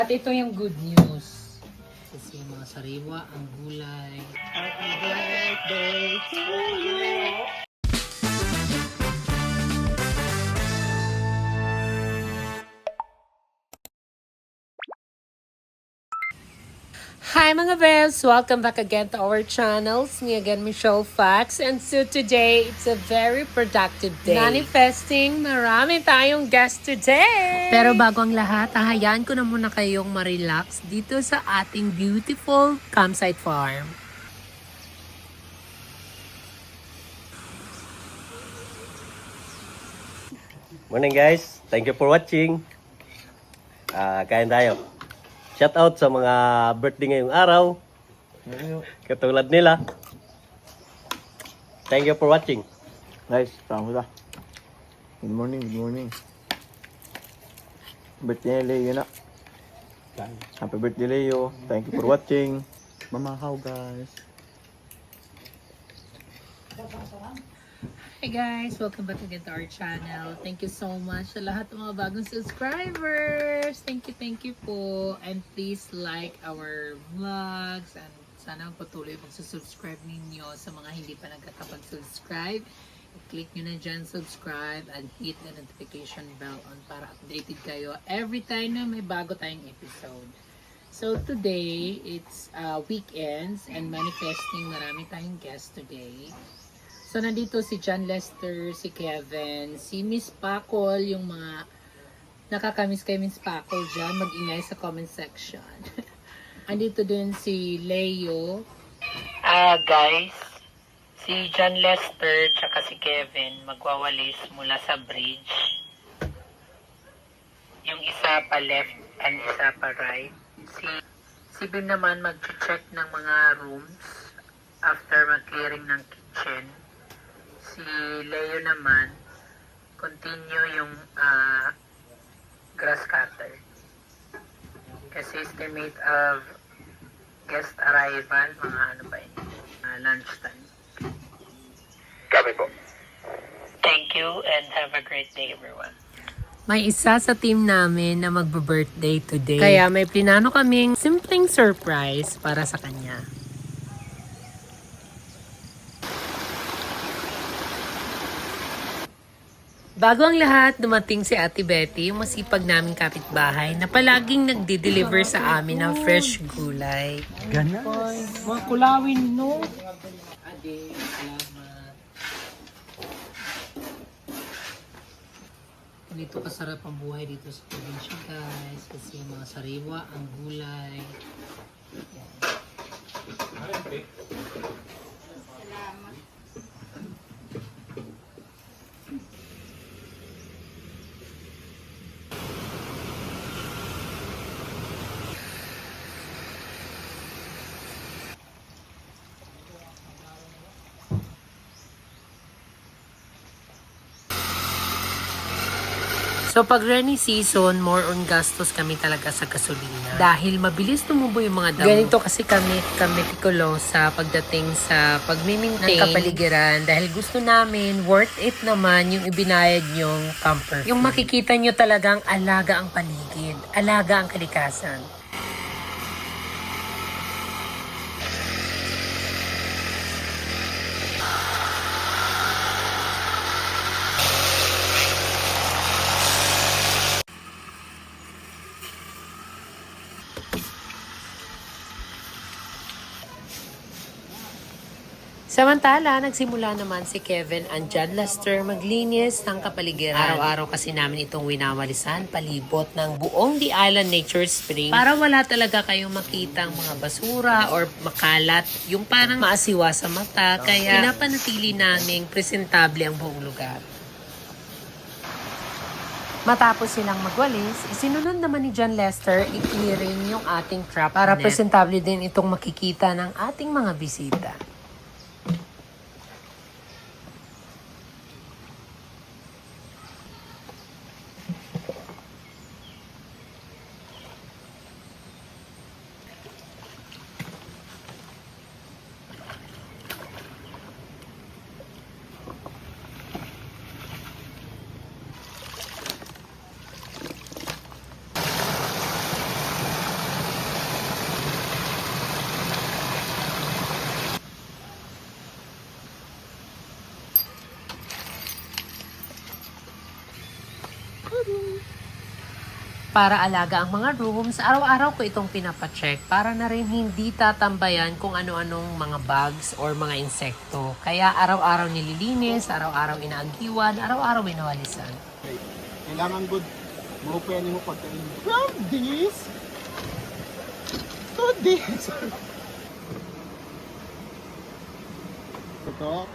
At ito yung good news. Kasi mga sariwa, ang gulay. Happy birthday to you! Hi mga Bebs! Welcome back again to our channel. It's me again, Michelle Fax. And so today, it's a very productive day. Manifesting, marami tayong guests today! Pero bago ang lahat, hayaan ko na muna kayong ma-relax dito sa ating beautiful campsite farm. Morning guys, thank you for watching. Kain tayo. Shout out sa mga birthday ngayong araw. Katulad nila. Thank you for watching. Guys, kamusta? Good morning, good morning. Birthday ni Leo na. Happy birthday Leo. Thank you for watching. Mamahaw guys. Hi guys! Welcome back again to our channel. Thank you so much sa lahat ng mga bagong subscribers. Thank you po. And please like our vlogs and sana patuloy magsusubscribe ninyo sa mga hindi pa nagkakapag-subscribe. I-click nyo na dyan, subscribe, and hit the notification bell on para updated kayo every time na may bago tayong episode. So today, it's weekends and manifesting. Marami tayong guests today. So, nandito si John Lester, si Kevin, si Miss Pacol, yung mga nakakamiss kay Miss Pacol dyan, mag-ingay sa comment section. Andito din si Leo. Guys, si John Lester tsaka si Kevin magwawalis mula sa bridge. Yung isa pa left and isa pa right. Si Ben naman mag-check ng mga rooms after mag-clearing ng kitchen. Si Leo naman, continue yung grass cutter. Kasi estimate of guest arrival, mga ano pa yun, lunchtime. Kami po. Thank you and have a great day everyone. May isa sa team namin na magbe-birthday today. Kaya may plinano kaming simpleng surprise para sa kanya. Bago ang lahat, dumating si Ate Betty, yung masipag naming kapitbahay na palaging nagde-deliver sa amin ng fresh gulay. Ganas. Mga kulawin, no? Ade, salamat. Ganito kasarap ang buhay dito sa probinsya, guys. Kasi mga sariwa, ang gulay. So pag rainy season, more on gastos kami talaga sa gasolina. Dahil mabilis tumubo yung mga damo. Ganito kasi kami tikulo sa pagdating sa pag-maintain ng kapaligiran. Dahil gusto namin, worth it naman yung ibinayad nyong camper. Yung makikita nyo talagang alaga ang paligid, alaga ang kalikasan. Samantala, nagsimula naman si Kevin and John Lester maglinis ng kapaligiran. Araw-araw kasi namin itong winawalisan palibot ng buong The Island Nature Spring para wala talaga kayong makitang mga basura or makalat, yung parang maasiwa sa mata. Kaya pinapanatili naming presentable ang buong lugar. Matapos silang magwalis, isinunod naman ni John Lester i-clearing yung ating trap para presentable din itong makikita ng ating mga bisita. para alaga ang mga rooms. Araw-araw ko itong pinapacheck para na rin hindi tatambayan kung ano-anong mga bugs or mga insekto. Kaya araw-araw nililinis, araw-araw inaagiwan, araw-araw winawalisan. Kailangan good. Maupaya mo pagkain. From this to this. Ito.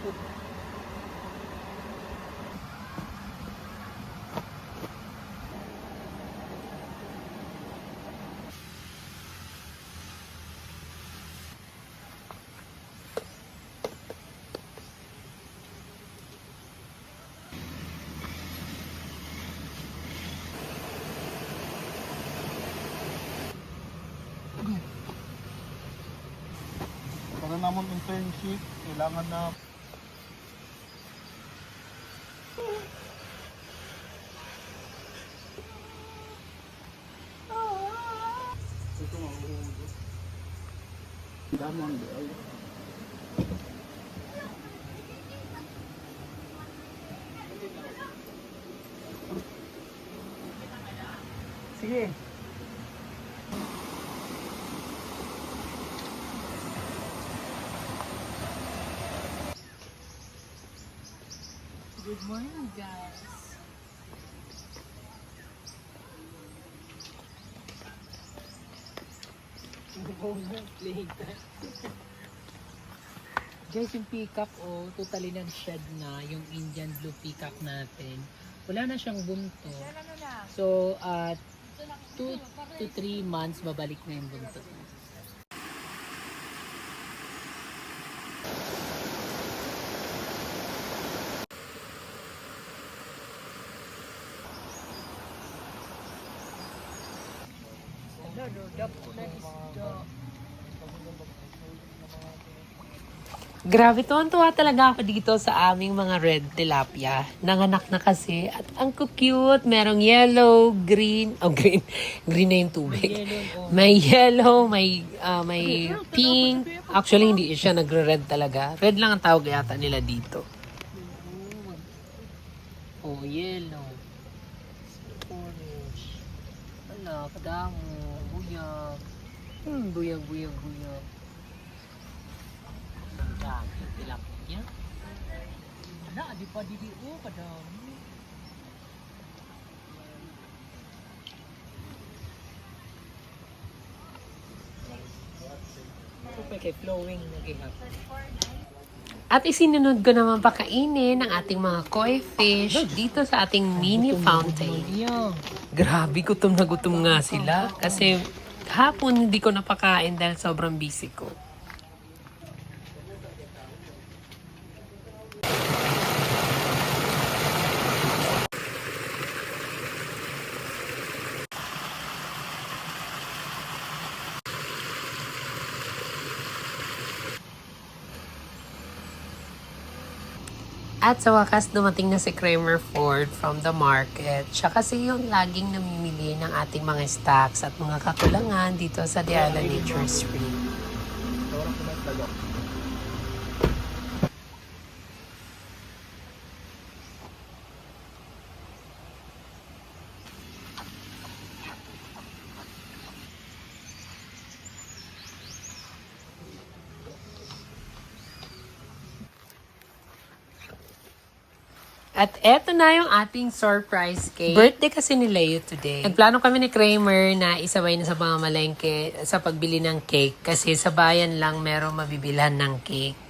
Para namon internship, kailangan na ito nga damang ay. Sige. Good morning, guys. Guys, yung peacock, totally nag-shed na yung Indian blue peacock natin. Wala na siyang bunto. So, at 2 to 3 months, babalik na yung bunto. Grabe, tuwan-tuwa talaga ako dito sa aming mga red tilapia. Nanganak na kasi at ang cute. Merong yellow, green, green. Green na yung tubig. May yellow, may pink. Actually, hindi siya nagre-red talaga. Red lang ang tawag yata nila dito. Oh, yellow. Orange. Ala, kadamo. Buyag. Buyag, buyag, buyag. Ang dami. Tilapia. Ala, di pa didi. Kadami. Ito pa kay flowing na gihap. At isinunod ko naman pakainin ang ating mga koi fish dito sa ating mini fountain. Grabe, gutom na gutom nga sila. Kasi hapon hindi ko napakain dahil sobrang busy ko. At sa wakas, dumating na si Kramer Ford from the market. Siya kasi yung laging namimili ng ating mga stocks at mga kakulangan dito sa Diala Nature Street. At eto na yung ating surprise cake. Birthday kasi ni Leo today. Nagplano kami ni Kramer na isabay na sa mga malengke sa pagbili ng cake. Kasi sa bayan lang merong mabibilhan ng cake.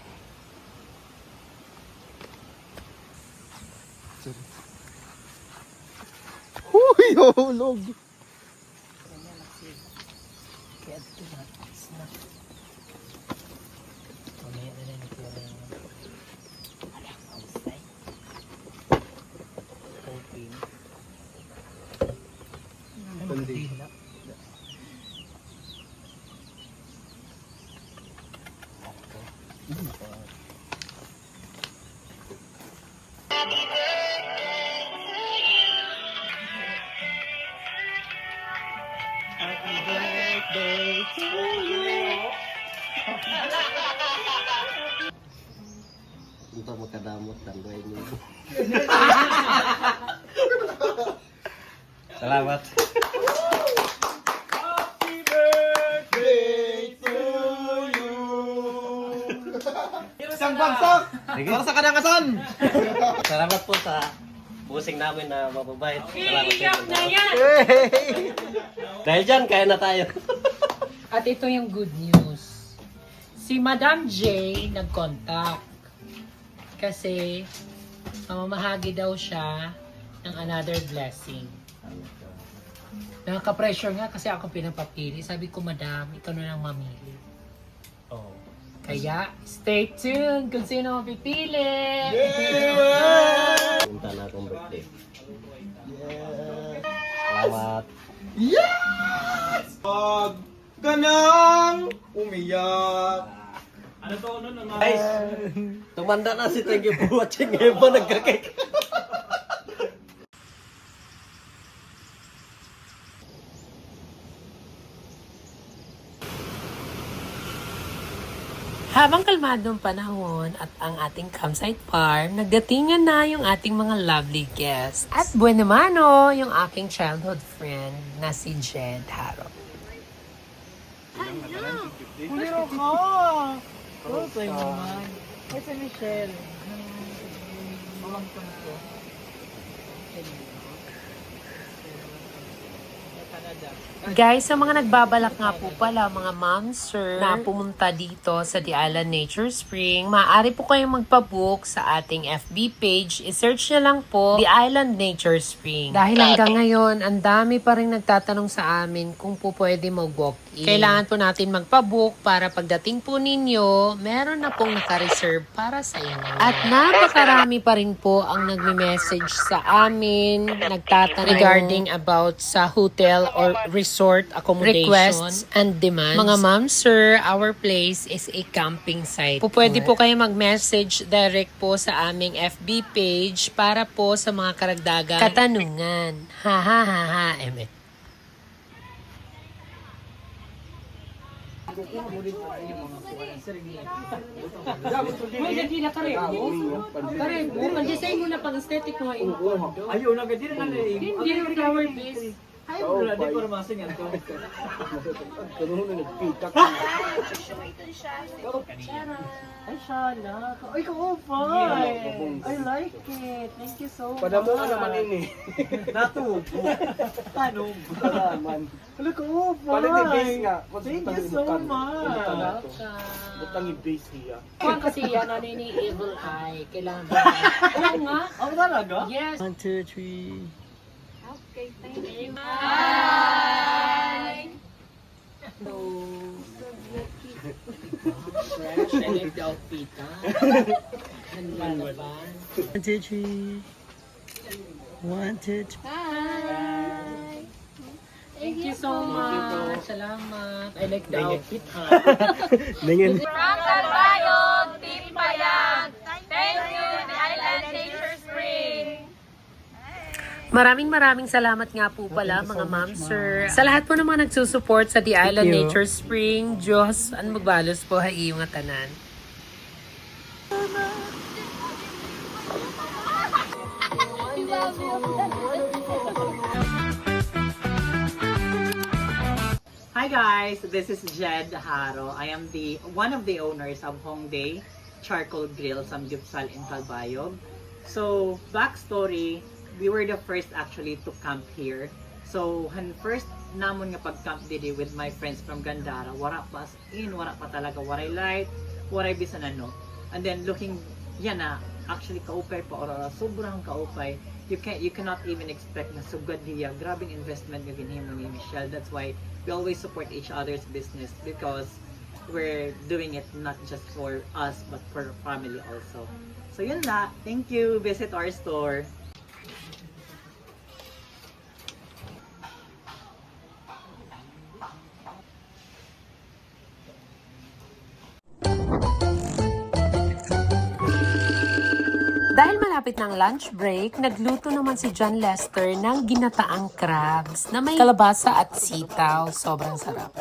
Huy, hulog. Untuk makadamot dan doain ibu. Selamat. isang bagsak! Para sa kadakasan! Salamat po sa busing namin na mababait. Salamat po. Dahil dyan, kaya na tayo. At ito yung good news. Si Madam J nag-contact. Kasi mamamahagi daw siya ng another blessing. Nakaka-pressure nga kasi ako pinapapili. Sabi ko, Madam, ikaw na lang mamili. Oh. Kaya, stay tuned kung sino ang pipili. Punta na akong birthday. Salamat. Wag ka nang umiyak. Guys, tumanda na si Thank you for watching. Ngayon pa nagkakake. Habang kalmadong panahon at ang ating campsite farm, nagdatingan na yung ating mga lovely guests. At buwan naman yung aking childhood friend na si Jed Haro. Kuliro ka! Okay naman. Ay, si Michelle. Awang ko na to. Guys, sa mga nagbabalak nga po pala, mga momser, na pumunta dito sa The Island Nature Spring, maaari po kayong magpabook sa ating FB page. I-search nyo lang po The Island Nature Spring. Dahil hanggang ngayon, ang dami pa rin nagtatanong sa amin kung po pwede mag-walk-in. Kailangan po natin magpabook para pagdating po ninyo, meron na pong naka-reserve para sa inyo. At napakarami pa rin po ang nagme-message sa amin, nagtatanong regarding about sa hotel or resort accommodation, requests and demands. Mga ma'am, sir, our place is a camping site. Pwede po kayo mag-message direct po sa aming FB page para po sa mga karagdagang katanungan. Ha ha ha ha, eme. May gandi na karebo. Karebo, mag-design mo na pang-aesthetic mo yung condo. Ayaw na ganyan na Hindi yung flower base. Ay, wala di ko namasing yan. Ay, Shala. Ay, ka-open. I like it. Thank you so much. Padamo ka naman ini. Nato. Paano? Naman. Wala ka-open. Paano yung base nga? Thank you so much. Butang yung base niya. Kung kasi yan, ano yung evil eye. Kailangan ba? Oo nga. Oh, talaga? Yes. 1, 2, 3. Okay, thank you. Bye! So fresh. I like the outfit, ha? Ang lalaban. 1, 2, 3. 1, 2, 3. Hi! Thank you so much. Salamat. I like the outfit, ha? Ningin. From Calbayog, Team Payag. Thank you, The Island Nature Spring. Maraming salamat nga po pala mga ma'am, sir. Sa lahat po ng mga nagsusupport sa The Island Nature Spring, Diyos, ang magbalos po ha iyong tanan. Hi guys, this is Jed Haro. I am one of the owners of Hongdae Charcoal Grill Samgyupsal in Calbayog. So, backstory, we were the first actually to camp here. So, first namon nga pag-camp didi with my friends from Gandara, wala pa talaga, waray light, waray bisan ano. And then looking, yan na, actually kaupay pa Aurora, sobrang kaupay. You cannot even expect na sugad niya. Grabing investment nga ginhimo ni Michelle. That's why we always support each other's business because we're doing it not just for us but for family also. So yun na. Thank you. Visit our store. Dahil malapit ng lunch break, nagluto naman si John Lester ng ginataang crabs na may kalabasa at sitaw. Sobrang sarap.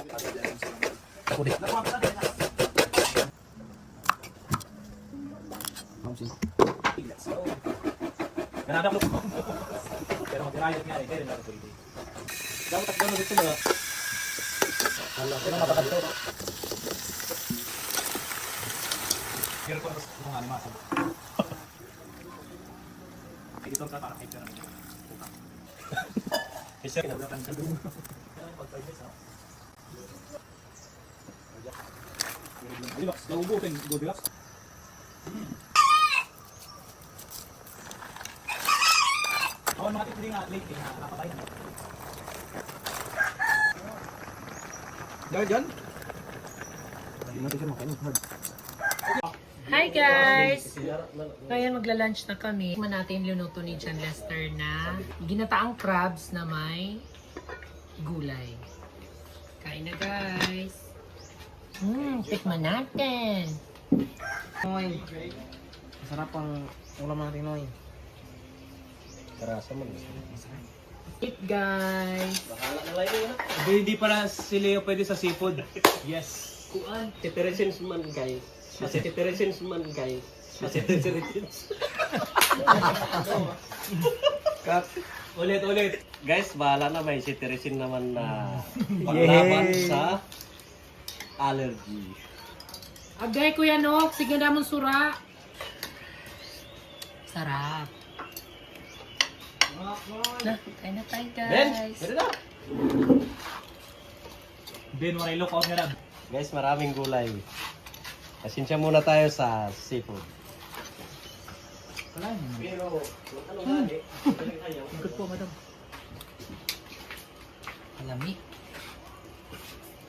Hi guys! Ngayon magla-lunch na kami. Tikman natin yung luto ni John Lester na ginataang crabs na may gulay. Kain na guys! Tikman natin! Noy. Masarap ang ulam natin, Noy. Karasa man. Eat guys! Hindi pala si Leo pwede sa seafood. Yes. Kuan, titirations man guys. Kasi titirations man guys. Kasi titirations. Ulit. Guys, bahala na may titirasin naman na panglaban sa allergy. Agay Kuya Nok, sige na mong sura. Sarap. Na, kain na tayo Ben, guys. meron na. Ben, waray look out nga na. Guys, maraming gulay. Pasensya muna tayo sa seafood. Pero, ano nga eh? Good po, madam. Alami.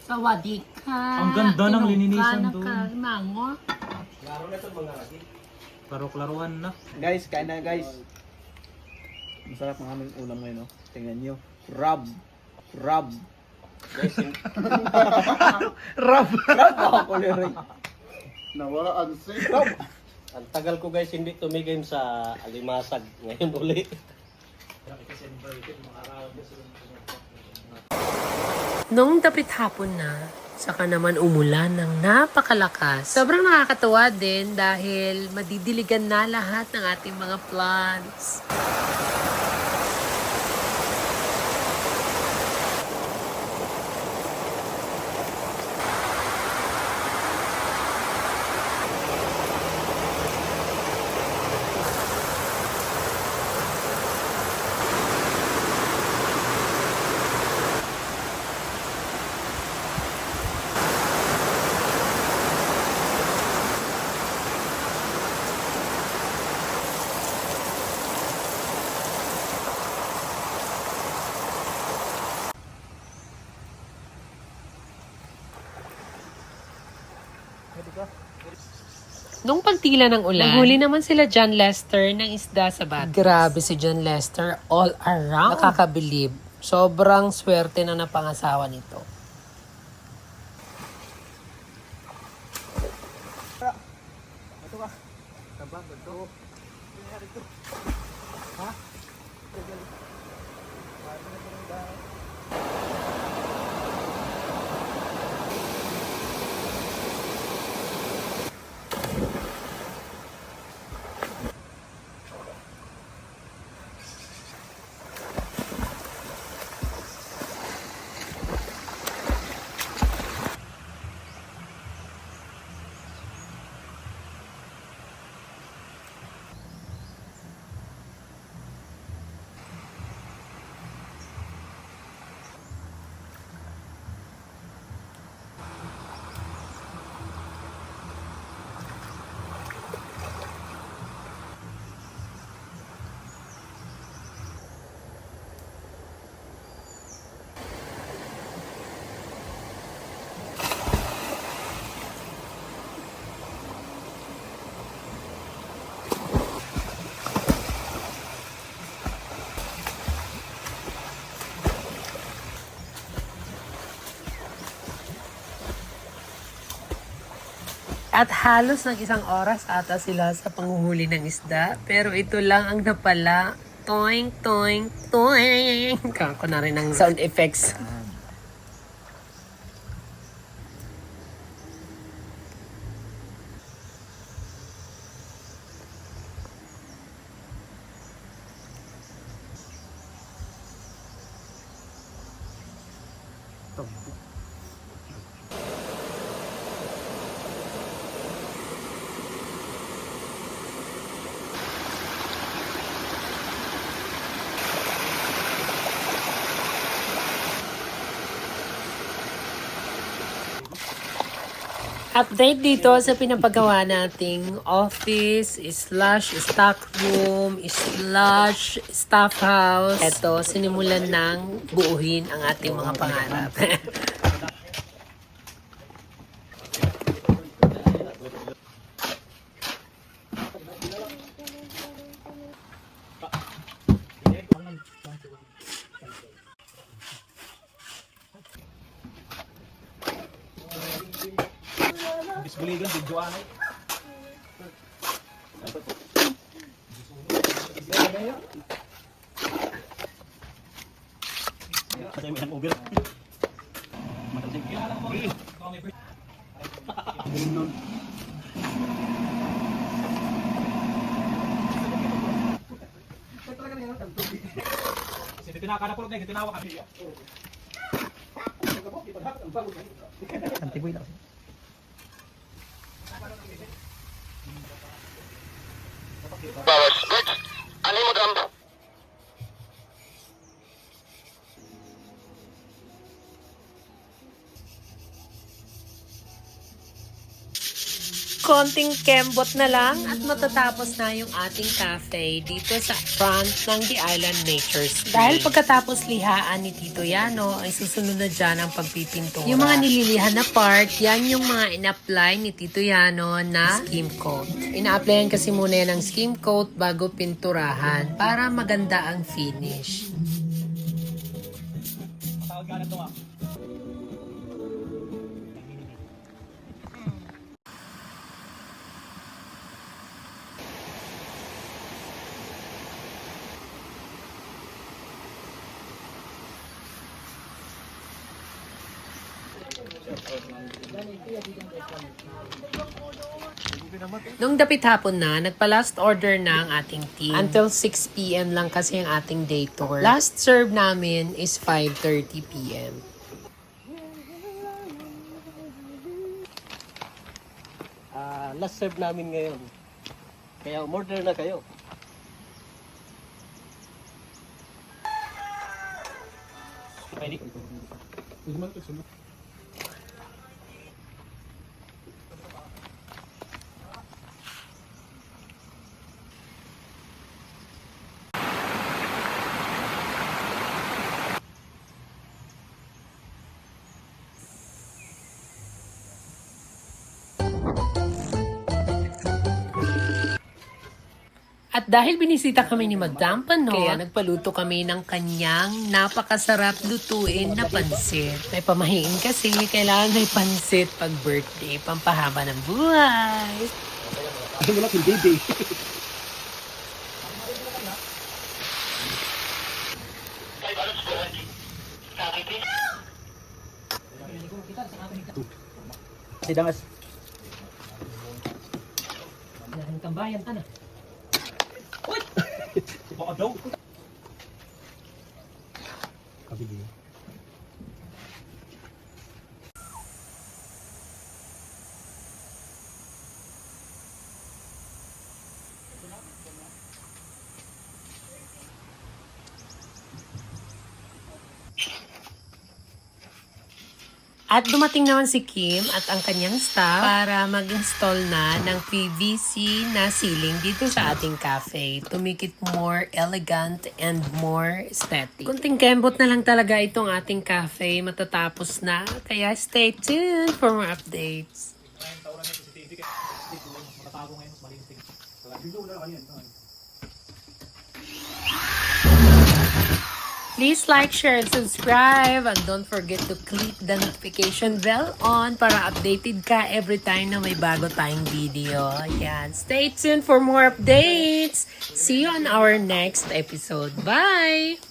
Sawadee ka. Ang ganda ng lininisan doon. Mango. Laro na ito mga ragi. Klaro-klaruhan na. Guys, kain na guys. Masarap ang aming ulam ngayon, no? Tingnan nyo. Crab. Guys, Crab ako liray. Nawala ang crab. ang tagal ko guys hindi tumigim sa alimasag. Ngayon ulit. Noong dapit hapon na, saka naman umulan ng napakalakas. Sobrang nakakatuwa din dahil madidiligan na lahat ng ating mga plants. Nung pagtila ng ulan, naghuli naman sila John Lester ng isda sa batis. Grabe si John Lester, all around. Nakakabilib. Sobrang swerte na napangasawa nito. At halos ng isang oras ata sila sa panguhuli ng isda. Pero ito lang ang napala. Toing, toing, toing. Kako na rin ng sound effects. Update dito sa pinapagawa nating office / stock room / staff house. Ito, sinimulan ng buuhin ang ating mga pangarap. Bisbuligan, bidyoan ay. Kasi may uber. Kasi tinaka na po na, tinawa kami. Antiboy lang. Konting kembot na lang at matatapos na yung ating cafe dito sa front ng The Island Nature Street. Dahil pagkatapos lihaan ni Tito Yano, ay susunod na dyan ang pagpipintura. Yung mga nililihan na part, yan yung mga in-apply ni Tito Yano na skim coat. Ina-applyan kasi muna yan ng skim coat bago pinturahan para maganda ang finish. Tawag nga na ito nga. Nung dapit hapon na, nagpa-last order na ang ating team. Until 6 p.m. lang kasi ang ating day tour. Last serve namin is 5:30 p.m. Last serve namin ngayon. Kaya umorder na kayo. Ready? At dahil binisita kami ni Madam Pano, kaya nagpaluto kami ng kanyang napakasarap lutuin na pansit. May pamahiin kasi, kailangan may pansit pag birthday, pampahaba ng buhay. Wala kang baby. Sidangas. Ang tambayan ka na. Baka daw. Kabili. At dumating naman si Kim at ang kanyang staff para mag-install na ng PVC na ceiling dito sa ating cafe to make it more elegant and more aesthetic. Kunting kembot na lang talaga itong ating cafe, matatapos na. Kaya stay tuned for more updates. Please like, share, and subscribe. And don't forget to click the notification bell on para updated ka every time na may bago tayong video. Ayan. Stay tuned for more updates. See you on our next episode. Bye!